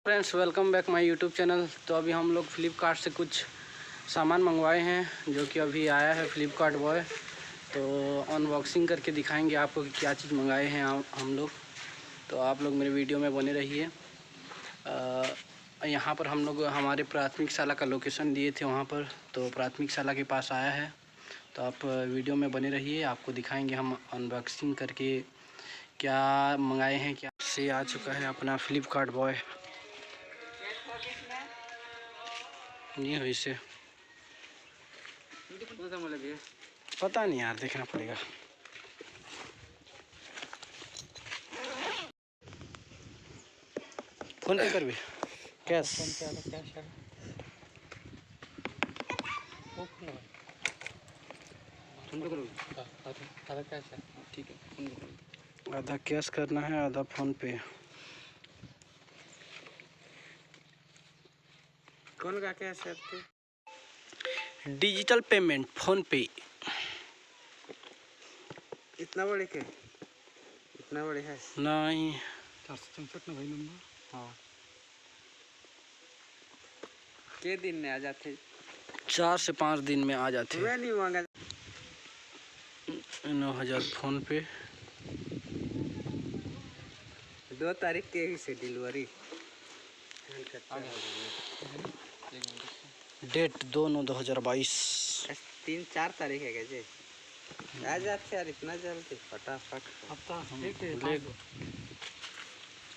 Friends welcome back my YouTube channel. तो अभी हम लोग फ्लिपकार्ट से कुछ सामान मंगवाए हैं जो कि अभी आया है फ्लिपकार्ट बॉय। तो अनबॉक्सिंग करके दिखाएंगे आपको कि क्या चीज़ मंगाए हैं हम लोग। तो आप लोग मेरे वीडियो में बने रहिए। यहाँ पर हम लोग हमारे प्राथमिक शाला का लोकेशन दिए थे वहाँ पर, तो प्राथमिक शाला के पास आया है। तो आप वीडियो में बने रहिए, आपको दिखाएंगे हम अनबॉक्सिंग करके क्या मंगाए हैं। क्या से आ चुका है अपना फ्लिपकार्ट बॉय। ये हो इसे पता नहीं यार, देखना पड़ेगा। फोन पे कर भी कैश ठीक है। आधा कैश करना है, आधा फोन पे। कौन का कैश है? डिजिटल पेमेंट फोन पे। इतना बड़े के? इतना बड़े है नहीं 464 ना भाई नंबर। हाँ, के दिन में आ जाते? 4 से 5 दिन में आ जाते। मैं नहीं मांगा। 9000 फोन पे। 2 तारीख के ही से डिलीवरी। डेट 2/9/2022। 3-4 तारीख है क्या जी? आ जाते यार इतना जल्दी फटाफट। हफ्ता ले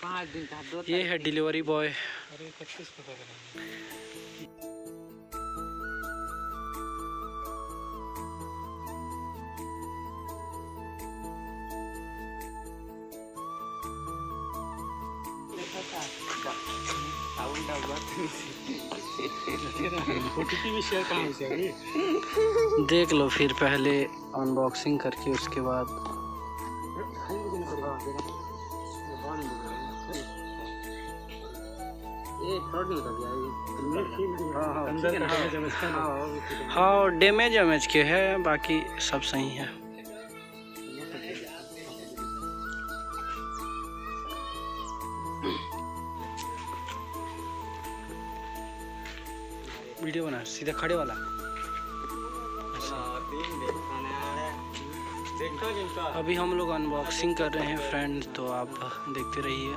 5 दिन का 2 ये है डिलीवरी बॉय। अरे 25 को देख लो फिर पहले अनबॉक्सिंग करके उसके बाद। हाँ डैमेज के है, बाकी सब सही है। वीडियो बना सीधा खड़े वाला। अभी हम लोग अनबॉक्सिंग कर रहे हैं फ्रेंड, तो आप देखते रहिए।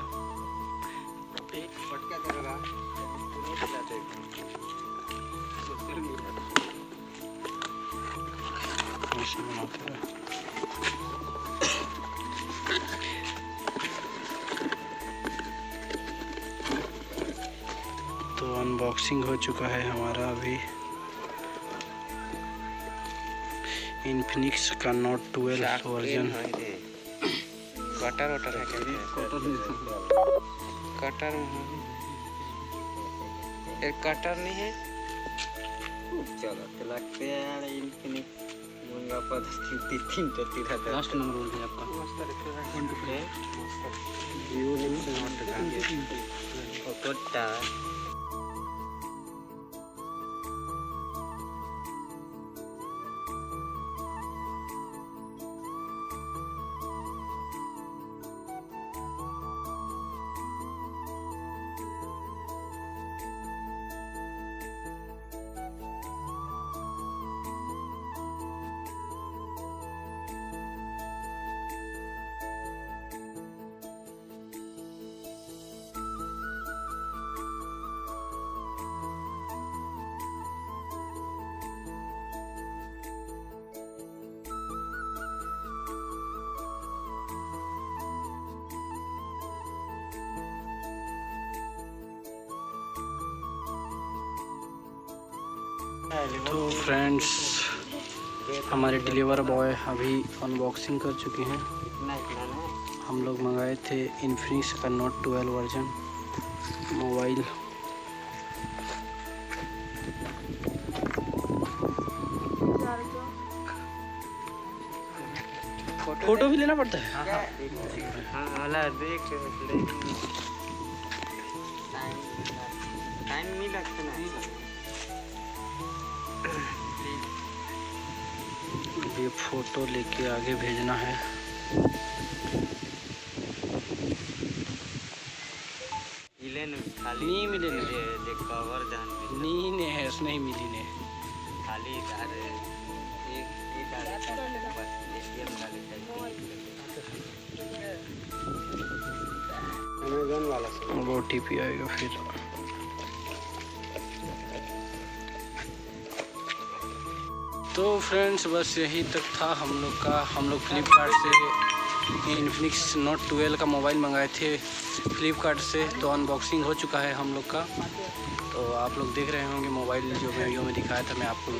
तो अनबॉक्सिंग हो चुका है हमारा अभी। इन्फिनिक्स का नोट 12 वर्जन। कटर वटर है क्या? कटर एक कटर नहीं है। चलो लगते हैं यार इन्फिनिक्स मंगा पर 3 लास्ट नंबर बोल दिया आपका। कोटा तो फ्रेंड्स हमारे डिलीवर बॉय अभी अनबॉक्सिंग कर चुके हैं। हम लोग मंगाए थे इन्फिनिक्स का नोट 12 वर्जन मोबाइल। फोटो भी लेना पड़ता है। टाइम नहीं लगता ना। ये फोटो लेके आगे भेजना है। इलेन खाली नहीं मिले ने ले कवर जान भी नहीं ने है नहीं मिली ने खाली इधर एक डाले बस एटीएम डाले अमेज़न वाला से वो OTP आएगा फिर। तो फ्रेंड्स बस यही तक था हम लोग फ्लिपकार्ट से इन्फिनिक्स नोट 12 का मोबाइल मंगाए थे फ्लिपकार्ट से। तो अनबॉक्सिंग हो चुका है हम लोग का। तो आप लोग देख रहे होंगे मोबाइल जो वीडियो में दिखाया था मैं आपको।